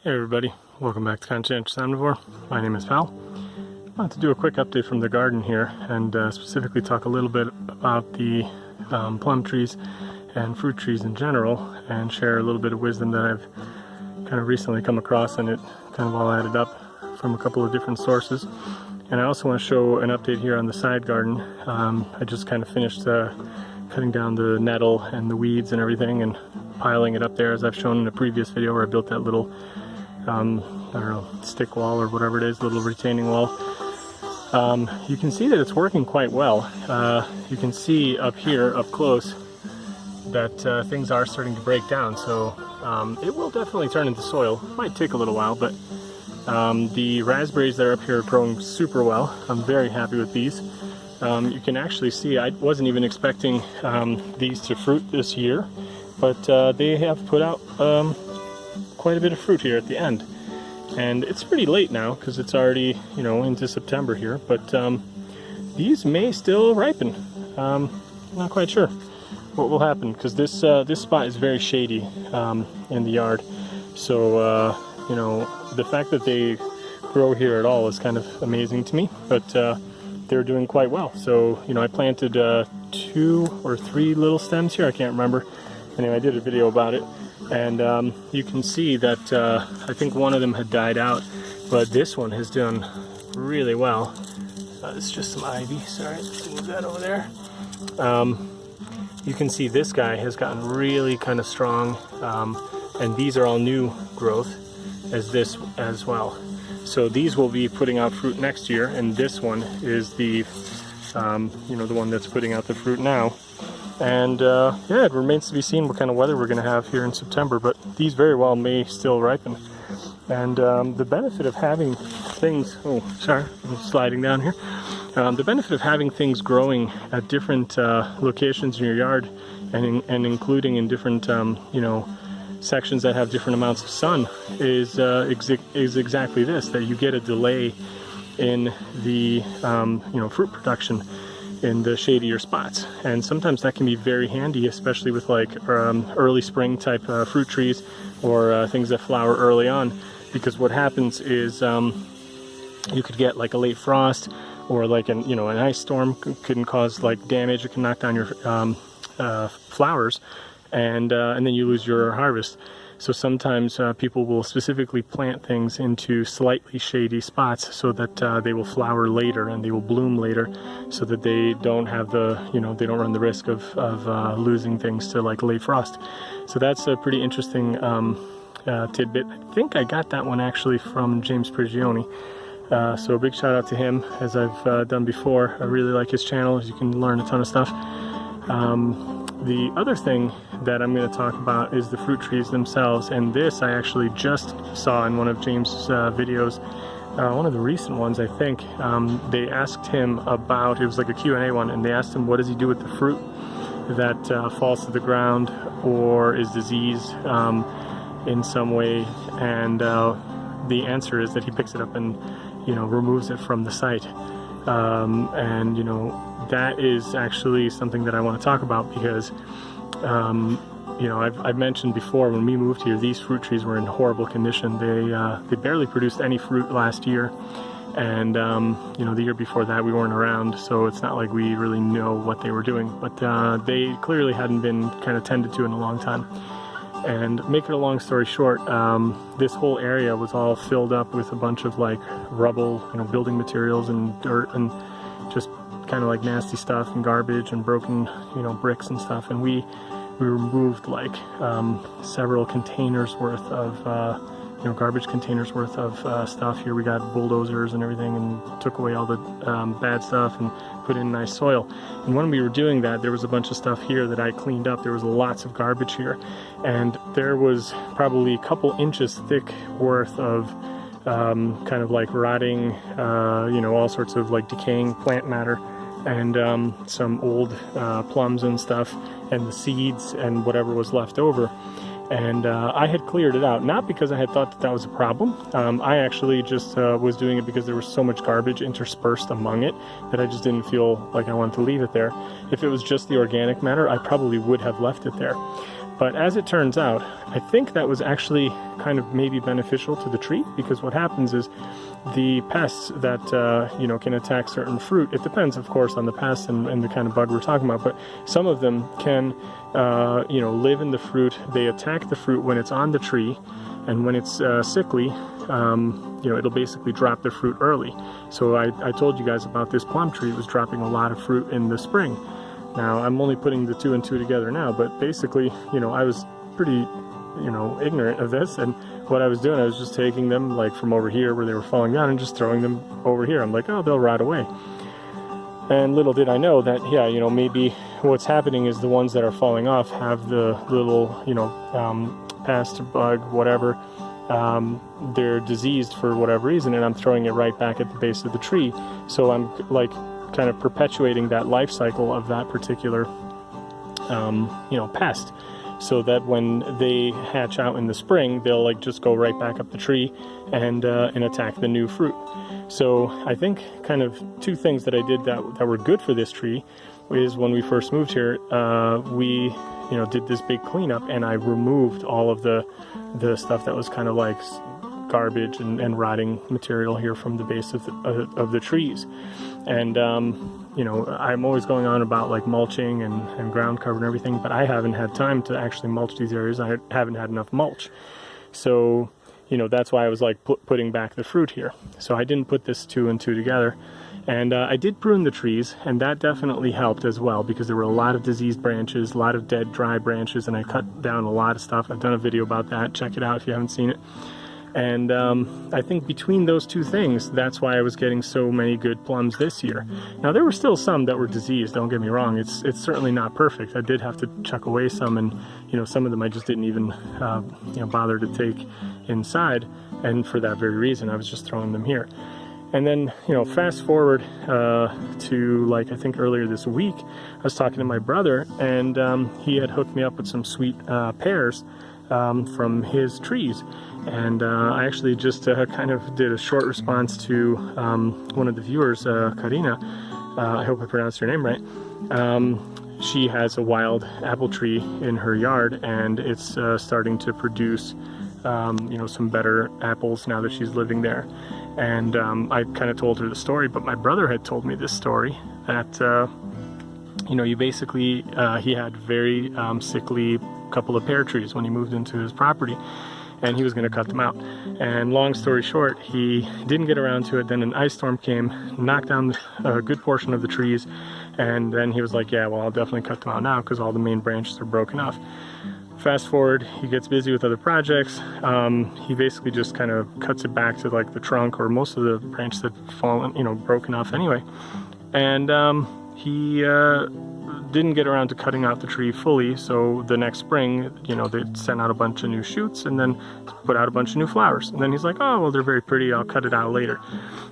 Hey everybody, welcome back to Conscientious Omnivore. My name is Val. I wanted to do a quick update from the garden here and specifically talk a little bit about the plum trees and fruit trees in general and share a little bit of wisdom that I've kind of recently come across, and it kind of all added up from a couple of different sources. And I also want to show an update here on the side garden. I just kind of finished cutting down the nettle and the weeds and everything and piling it up there, as I've shown in a previous video where I built that little I don't know, stick wall or whatever it is, little retaining wall. You can see that it's working quite well. You can see up here, up close, that things are starting to break down, so it will definitely turn into soil. Might take a little while, but the raspberries that are up here are growing super well. I'm very happy with these. You can actually see I wasn't even expecting these to fruit this year, but they have put out quite a bit of fruit here at the end, and it's pretty late now because it's already, you know, into September here, but these may still ripen. Not quite sure what will happen because this spot is very shady in the yard, so you know, the fact that they grow here at all is kind of amazing to me, but they're doing quite well. So, you know, I planted 2 or 3 little stems here, I can't remember. Anyway, I did a video about it, and you can see that I think one of them had died out, but this one has done really well. It's just some ivy, sorry, let's move that over there. You can see this guy has gotten really kind of strong, and these are all new growth as this as well. So these will be putting out fruit next year, and this one is the you know, the one that's putting out the fruit now. And yeah, it remains to be seen what kind of weather we're going to have here in September, but these very well may still ripen. And the benefit of having things, oh sorry, I'm sliding down here. The benefit of having things growing at different locations in your yard, and including in different you know, sections that have different amounts of sun, is exactly this, that you get a delay in the you know, fruit production in the shadier spots. And sometimes that can be very handy, especially with like early spring type fruit trees, or things that flower early on, because what happens is you could get like a late frost, or like an, you know, an ice storm can cause like damage. It can knock down your flowers, and then you lose your harvest. So sometimes people will specifically plant things into slightly shady spots so that they will flower later and they will bloom later, so that they don't have the, you know, they don't run the risk of losing things to like late frost. So that's a pretty interesting tidbit. I think I got that one actually from James Prigioni. So a big shout out to him, as I've done before. I really like his channel, as you can learn a ton of stuff. The other thing that I'm going to talk about is the fruit trees themselves, and this I actually just saw in one of James' videos, one of the recent ones I think. They asked him about, it was like a Q&A one, and they asked him what does he do with the fruit that falls to the ground or is diseased in some way, and the answer is that he picks it up and, you know, removes it from the site. And you know, that is actually something that I want to talk about, because you know, I've mentioned before, when we moved here, these fruit trees were in horrible condition. They barely produced any fruit last year, and you know, the year before that we weren't around, so it's not like we really know what they were doing, but they clearly hadn't been kind of tended to in a long time. And make it a long story short, this whole area was all filled up with a bunch of like rubble, you know, building materials and dirt and just kind of like nasty stuff and garbage and broken, you know, bricks and stuff. And we removed like several containers worth of you know, garbage containers worth of stuff here. We got bulldozers and everything and took away all the bad stuff and put in nice soil. And when we were doing that, there was a bunch of stuff here that I cleaned up. There was lots of garbage here, and there was probably a couple inches thick worth of kind of like rotting, you know, all sorts of like decaying plant matter, and some old plums and stuff, and the seeds and whatever was left over. And I had cleared it out, not because I had thought that that was a problem. I actually just was doing it because there was so much garbage interspersed among it that I just didn't feel like I wanted to leave it there. If it was just the organic matter, I probably would have left it there. But as it turns out, I think that was actually kind of maybe beneficial to the tree, because what happens is the pests that you know, can attack certain fruit, it depends of course on the pest and the kind of bug we're talking about, but some of them can you know, live in the fruit. They attack the fruit when it's on the tree, and when it's sickly, you know, it'll basically drop the fruit early. So I told you guys about this plum tree. It was dropping a lot of fruit in the spring. Now I'm only putting the 2 and 2 together now, but basically, you know, I was pretty, you know, ignorant of this, and what I was doing, I was just taking them like from over here where they were falling down and just throwing them over here. I'm like, oh, they'll rot away. And little did I know that, yeah, you know, maybe what's happening is the ones that are falling off have the little, you know, pest, bug, whatever, they're diseased for whatever reason, and I'm throwing it right back at the base of the tree. So I'm like kind of perpetuating that life cycle of that particular you know, pest, so that when they hatch out in the spring, they'll like just go right back up the tree and attack the new fruit. So I think kind of 2 things that I did that were good for this tree is when we first moved here, we, you know, did this big cleanup, and I removed all of the stuff that was kind of like garbage and rotting material here from the base of the trees. And you know, I'm always going on about like mulching and ground cover and everything, but I haven't had time to actually mulch these areas. I haven't had enough mulch. So, you know, that's why I was like putting back the fruit here. So I didn't put this 2 and 2 together. And I did prune the trees, and that definitely helped as well, because there were a lot of diseased branches, a lot of dead, dry branches, and I cut down a lot of stuff. I've done a video about that. Check it out if you haven't seen it. And I think between those 2 things, that's why I was getting so many good plums this year. Now, there were still some that were diseased, don't get me wrong. It's certainly not perfect. I did have to chuck away some, and you know, some of them I just didn't even you know, bother to take inside, and for that very reason, I was just throwing them here. And then, you know, fast forward to like, I think earlier this week, I was talking to my brother, and he had hooked me up with some sweet pears from his trees. And I actually just kind of did a short response to one of the viewers, Karina. I hope I pronounced her name right. She has a wild apple tree in her yard, and it's starting to produce you know, some better apples now that she's living there. And I kind of told her the story, but my brother had told me this story that you know, you basically he had very sickly couple of pear trees when he moved into his property, and he was going to cut them out. And long story short, he didn't get around to it. Then an ice storm came, knocked down a good portion of the trees, and then he was like, yeah, well, I'll definitely cut them out now because all the main branches are broken off. Fast forward, he gets busy with other projects. He basically just kind of cuts it back to like the trunk, or most of the branches that fallen, you know, broken off anyway. And he didn't get around to cutting out the tree fully, so the next spring, you know, they sent out a bunch of new shoots and then put out a bunch of new flowers. And then he's like, oh, well, they're very pretty, I'll cut it out later.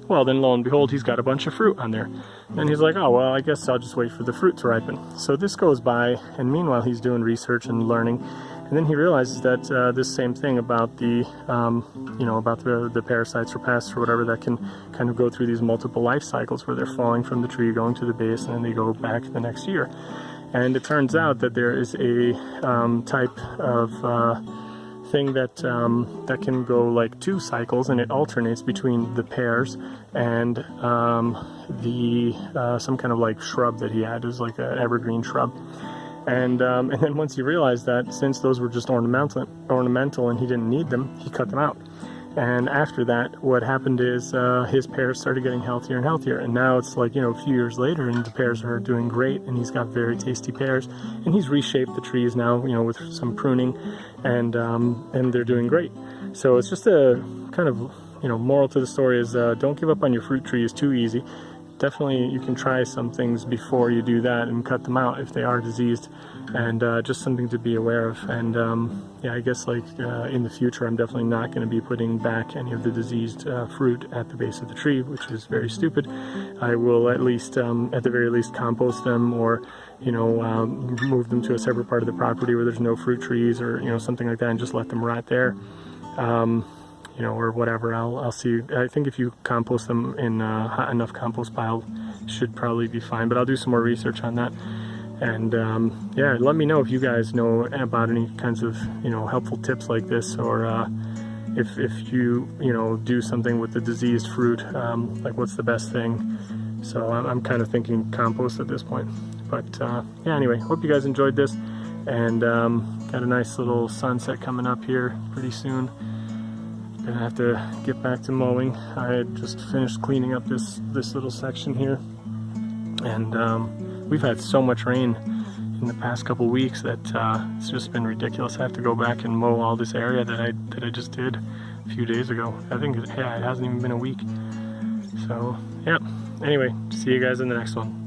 Well, then lo and behold, he's got a bunch of fruit on there. And he's like, oh, well, I guess I'll just wait for the fruit to ripen. So this goes by, and meanwhile, he's doing research and learning. And then he realizes that this same thing about the, you know, about the parasites or pests or whatever that can kind of go through these multiple life cycles where they're falling from the tree, going to the base, and then they go back the next year. And it turns out that there is a type of thing that that can go like 2 cycles, and it alternates between the pears and the some kind of like shrub that he had. It was like an evergreen shrub. And then once he realized that since those were just ornamental and he didn't need them, he cut them out. And after that, what happened is his pears started getting healthier and healthier. And now it's like, you know, a few years later, and the pears are doing great, and he's got very tasty pears. And he's reshaped the trees now, you know, with some pruning, and they're doing great. So it's just a kind of, you know, moral to the story is don't give up on your fruit trees too easy. Definitely you can try some things before you do that and cut them out if they are diseased, and just something to be aware of. And yeah, I guess like in the future I'm definitely not going to be putting back any of the diseased fruit at the base of the tree, which is very stupid. I will at least at the very least compost them, or you know, move them to a separate part of the property where there's no fruit trees, or you know, something like that, and just let them rot there. You know, or whatever. I'll see. I think if you compost them in enough compost pile, should probably be fine, but I'll do some more research on that. And yeah, let me know if you guys know about any kinds of, you know, helpful tips like this, or if you do something with the diseased fruit, like what's the best thing. So I'm kind of thinking compost at this point. But yeah, anyway, hope you guys enjoyed this, and got a nice little sunset coming up here pretty soon. Gonna have to get back to mowing. I had just finished cleaning up this little section here, and we've had so much rain in the past couple weeks that it's just been ridiculous. I have to go back and mow all this area that I just did a few days ago. I think, yeah, it hasn't even been a week. So yeah, anyway, see you guys in the next one.